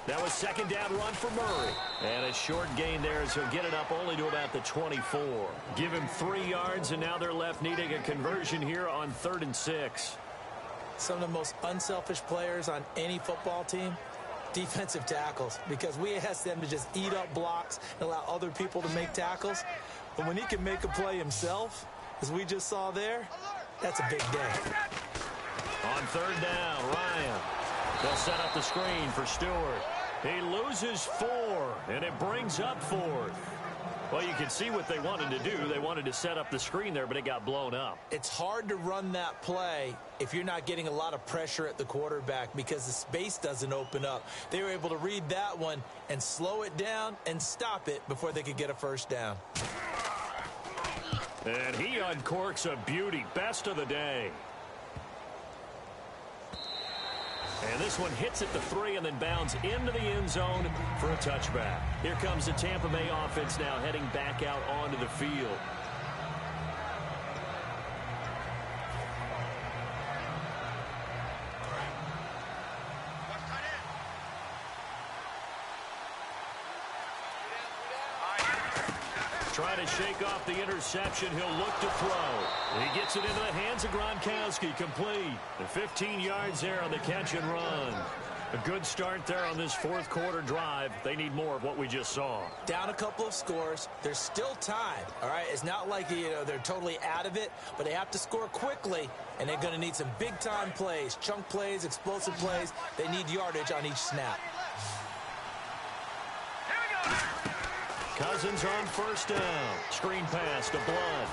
That was 2nd down run for Murray. And a short gain there as he'll get it up only to about the 24. Give him 3 yards, and now they're left needing a conversion here on 3rd and 6. Some of the most unselfish players on any football team, defensive tackles, because we ask them to just eat up blocks and allow other people to make tackles. But when he can make a play himself, as we just saw there, that's a big day. On 3rd down, Ryan. They'll set up the screen for Stewart. He loses 4, and it brings up 4th. Well, you can see what they wanted to do. They wanted to set up the screen there, but it got blown up. It's hard to run that play if you're not getting a lot of pressure at the quarterback because the space doesn't open up. They were able to read that one and slow it down and stop it before they could get a 1st down. And he uncorks a beauty. Best of the day. And this one hits at the 3 and then bounds into the end zone for a touchback. Here comes the Tampa Bay offense now heading back out onto the field. Trying to shake off the interception. He'll look to throw. He gets it into the hands of Gronkowski. Complete. And 15 yards there on the catch and run. A good start there on this 4th quarter drive. They need more of what we just saw. Down a couple of scores. There's still time. All right, it's not like they're totally out of it, but they have to score quickly, and they're going to need some big-time plays, chunk plays, explosive plays. They need yardage on each snap. Cousins on 1st down. Screen pass to Blunt.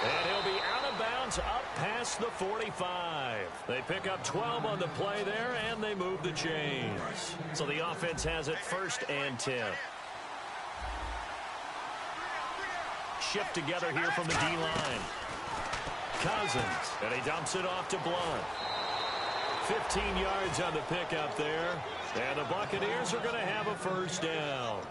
And he'll be out of bounds up past the 45. They pick up 12 on the play there, and they move the chains. So the offense has it 1st and 10. Shift together here from the D-line. Cousins, and he dumps it off to Blunt. 15 yards on the pickup there. And the Buccaneers are going to have a 1st down.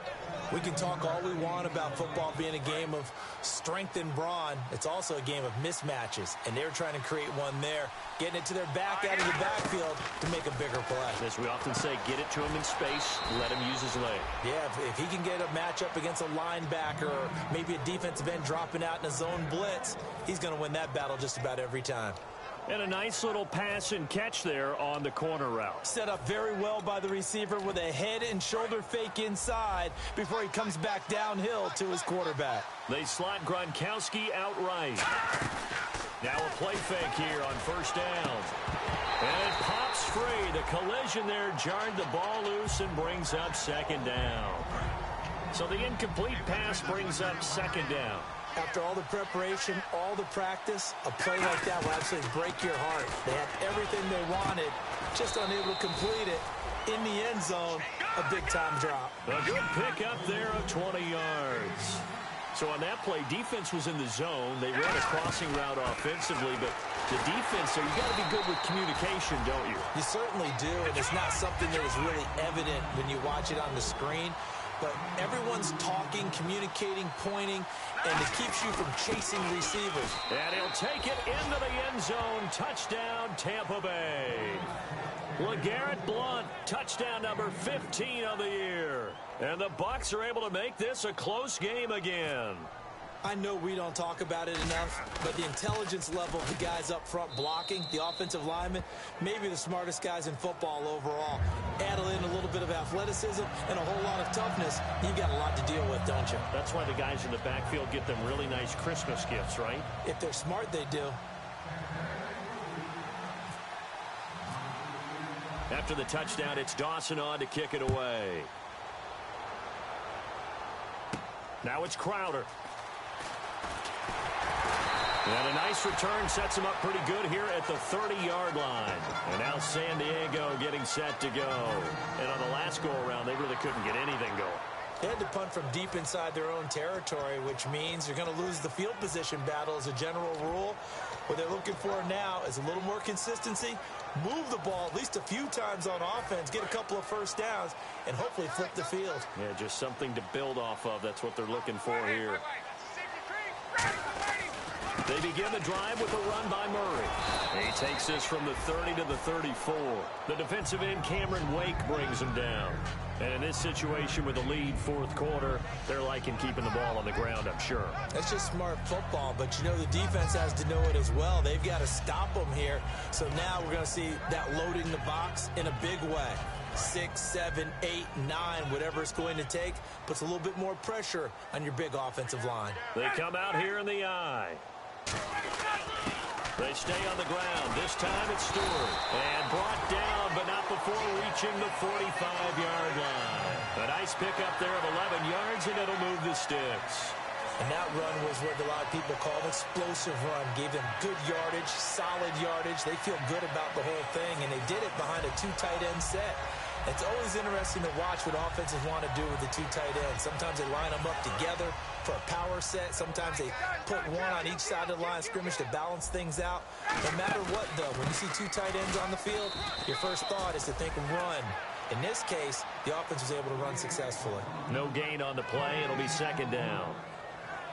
We can talk all we want about football being a game of strength and brawn. It's also a game of mismatches, and they're trying to create one there, getting it to their back out of the backfield to make a bigger play. As we often say, get it to him in space, let him use his leg. Yeah, if he can get a matchup against a linebacker or maybe a defensive end dropping out in a zone blitz, he's going to win that battle just about every time. And a nice little pass and catch there on the corner route. Set up very well by the receiver with a head and shoulder fake inside before he comes back downhill to his quarterback. They slot Gronkowski outright. Now a play fake here on 1st down. And it pops free. The collision there jarred the ball loose and brings up 2nd down. So the incomplete pass brings up 2nd down. After all the preparation, all the practice, a play like that will absolutely break your heart. They had everything they wanted, just unable to complete it. In the end zone, a big-time drop. A good pickup there of 20 yards. So on that play, defense was in the zone. They ran a crossing route offensively, but the defense, so you got to be good with communication, don't you? You certainly do, and it's not something that is really evident when you watch it on the screen. But everyone's talking, communicating, pointing, and it keeps you from chasing receivers. And he'll take it into the end zone. Touchdown, Tampa Bay. LeGarrette Blount, touchdown number 15 of the year. And the Bucs are able to make this a close game again. I know we don't talk about it enough, but the intelligence level of the guys up front blocking, the offensive linemen, maybe the smartest guys in football overall. Add in a little bit of athleticism and a whole lot of toughness, you've got a lot to deal with, don't you? That's why the guys in the backfield get them really nice Christmas gifts, right? If they're smart, they do. After the touchdown, it's Dawson on to kick it away. Now it's Crowder. And a nice return sets him up pretty good here at the 30-yard line. And now San Diego getting set to go. And on the last go-around, they really couldn't get anything going. They had to punt from deep inside their own territory, which means you're going to lose the field position battle as a general rule. What they're looking for now is a little more consistency, move the ball at least a few times on offense, get a couple of first downs, and hopefully flip the field. Yeah, just something to build off of. That's what they're looking for here. They begin the drive with a run by Murray. He takes this from the 30 to the 34. The defensive end, Cameron Wake, brings him down. And in this situation with a lead fourth quarter, they're liking keeping the ball on the ground, I'm sure. That's just smart football, but you know the defense has to know it as well. They've got to stop them here. So now we're going to see that loading the box in a big way. 6, 7, 8, 9, whatever it's going to take, puts a little bit more pressure on your big offensive line. They come out here in the eye. They stay on the ground. This time it's Stewart. And brought down, but not before reaching the 45-yard line. A nice pickup there of 11 yards, and it'll move the sticks. And that run was what a lot of people call an explosive run. Gave them good yardage, solid yardage. They feel good about the whole thing, and they did it behind a 2 tight end set. It's always interesting to watch what offenses want to do with the 2 tight ends. Sometimes they line them up together for a power set. Sometimes they put one on each side of the line of scrimmage to balance things out. No matter what, though, when you see 2 tight ends on the field, your first thought is to think run. In this case, the offense was able to run successfully. No gain on the play. It'll be second down.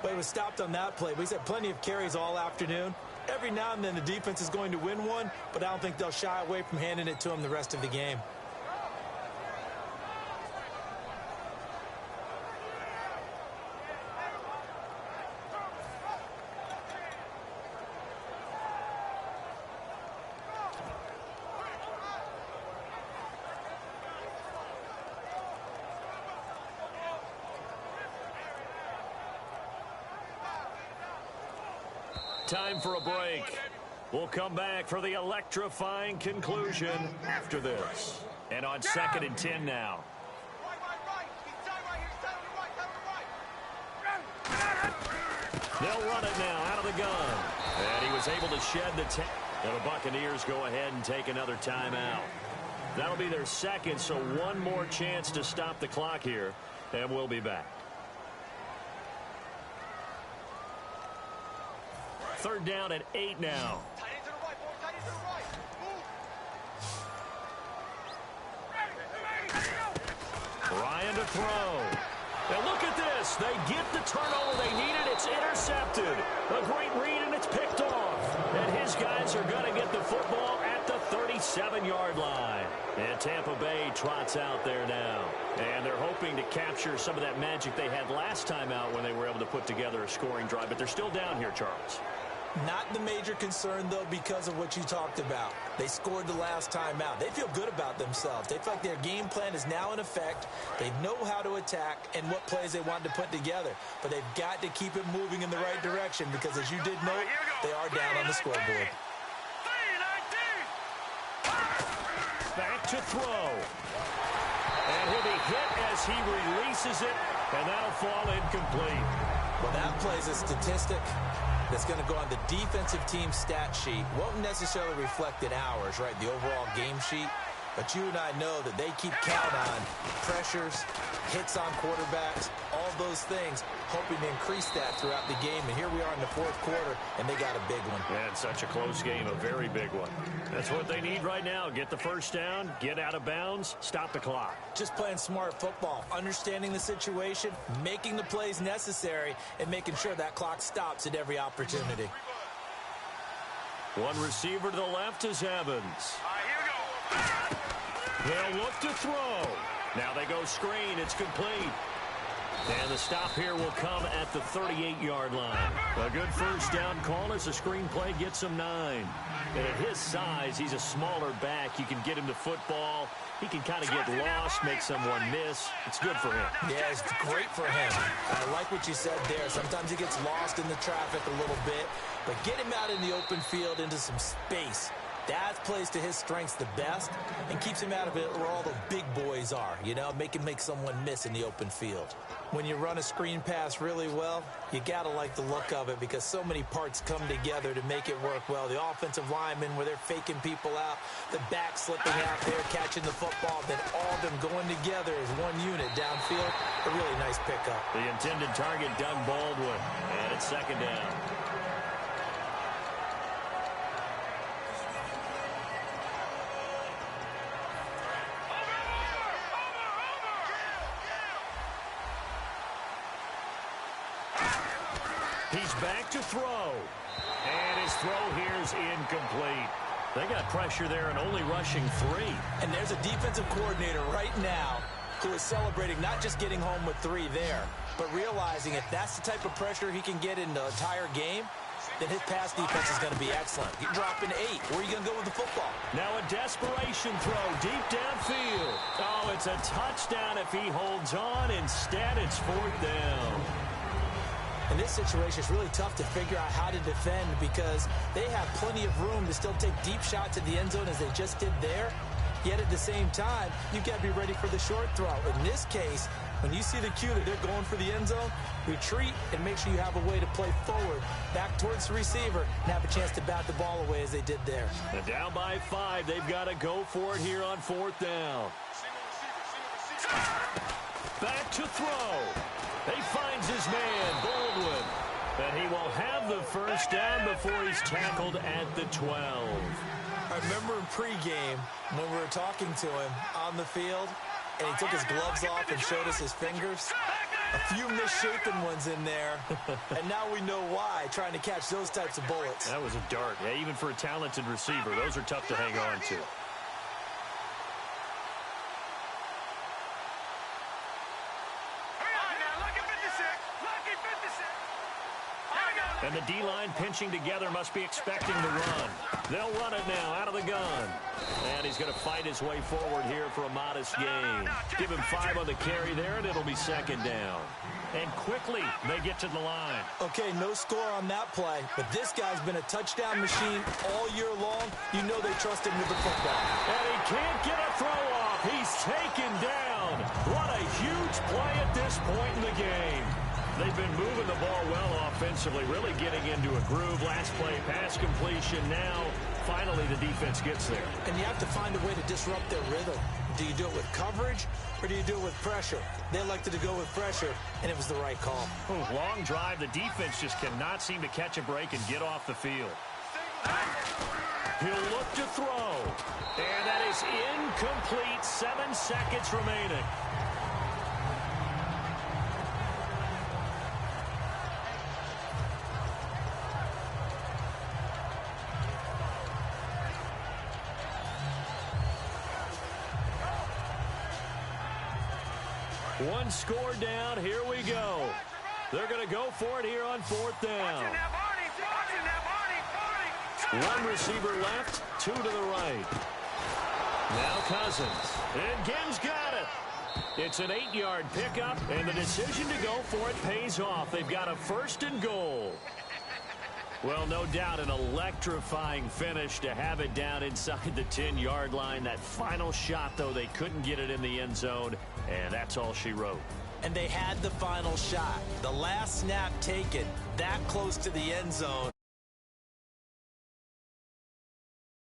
But it was stopped on that play. But he's had plenty of carries all afternoon. Every now and then the defense is going to win one, but I don't think they'll shy away from handing it to him the rest of the game. Time for a break. We'll come back for the electrifying conclusion after this. And on 2nd and 10 now. They'll run it now out of the gun. And he was able to shed the 10. And the Buccaneers go ahead and take another timeout. That'll be their second, so one more chance to stop the clock here. And we'll be back. 3rd down and 8 now. Ryan to throw. And look at this. They get the turnover they needed. It's intercepted. A great read, and it's picked off. And his guys are going to get the football at the 37-yard line. And Tampa Bay trots out there now. And they're hoping to capture some of that magic they had last time out when they were able to put together a scoring drive. But they're still down here, Charles. Not the major concern, though, because of what you talked about. They scored the last time out. They feel good about themselves. They feel like their game plan is now in effect. They know how to attack and what plays they want to put together. But they've got to keep it moving in the right direction because, as you did note, they are down on the scoreboard. Back to throw. And he'll be hit as he releases it, and that'll fall incomplete. Well, that plays a statistic that's going to go on the defensive team stat sheet. Won't necessarily reflect in ours, right, the overall game sheet. But you and I know that they keep count on pressures, hits on quarterbacks, all those things, hoping to increase that throughout the game. And here we are in the 4th quarter, and they got a big one. Yeah, it's such a close game, a very big one. That's what they need right now. Get the first down, get out of bounds, stop the clock. Just playing smart football, understanding the situation, making the plays necessary, and making sure that clock stops at every opportunity. One receiver to the left is Evans. They'll look to throw. Now they go screen. It's complete. And the stop here will come at the 38-yard line. A good first down call as the screen play gets him 9. And at his size, he's a smaller back. You can get him to football. He can kind of get lost, make someone miss. It's good for him. Yeah, it's great for him. I like what you said there. Sometimes he gets lost in the traffic a little bit, but get him out in the open field into some space. That plays to his strengths the best and keeps him out of it where all the big boys are, you know, make someone miss in the open field. When you run a screen pass really well, you got to like the look of it because so many parts come together to make it work well. The offensive linemen, where they're faking people out, the back slipping out there, catching the football, then all of them going together as one unit downfield. A really nice pickup. The intended target, Doug Baldwin, and it's second down. He's back to throw. And his throw here is incomplete. They got pressure there and only rushing 3. And there's a defensive coordinator right now who is celebrating not just getting home with 3 there, but realizing if that's the type of pressure he can get in the entire game, then his pass defense is going to be excellent. You're dropping 8. Where are you going to go with the football? Now a desperation throw deep downfield. Oh, it's a touchdown if he holds on. Instead, it's 4th down. In this situation, it's really tough to figure out how to defend because they have plenty of room to still take deep shots at the end zone as they just did there. Yet at the same time, you've got to be ready for the short throw. In this case, when you see the cue that they're going for the end zone, retreat and make sure you have a way to play forward, back towards the receiver, and have a chance to bat the ball away as they did there. And down by 5, they've got to go for it here on 4th down. Back to throw. He finds his man, Baldwin. And he will have the first down before he's tackled at the 12. I remember in pregame when we were talking to him on the field, and he took his gloves off and showed us his fingers. A few misshapen ones in there, and now we know why, trying to catch those types of bullets. That was a dart. Yeah, even for a talented receiver, those are tough to hang on to. And the D-line pinching together must be expecting the run. They'll run it now out of the gun. And he's going to fight his way forward here for a modest gain. Give him 5 on the carry there, and it'll be second down. And quickly, they get to the line. Okay, no score on that play, but this guy's been a touchdown machine all year long. You know they trust him with the football. And he can't get a throw off. He's taken down. What a huge play at this point in the game. They've been moving the ball well offensively, really getting into a groove. Last play, pass completion. Now, finally, the defense gets there. And you have to find a way to disrupt their rhythm. Do you do it with coverage, or do you do it with pressure? They elected to go with pressure, and it was the right call. Long drive. The defense just cannot seem to catch a break and get off the field. He'll look to throw. And that is incomplete. 7 seconds remaining. One score down. Here we go. They're going to go for it here on 4th down. One receiver left, 2 to the right. Now Cousins. And Gibbs got it. It's an 8-yard pickup, and the decision to go for it pays off. They've got a 1st and goal. Well, no doubt an electrifying finish to have it down inside the 10-yard line. That final shot, though, they couldn't get it in the end zone, and that's all she wrote. And they had the final shot. The last snap taken that close to the end zone.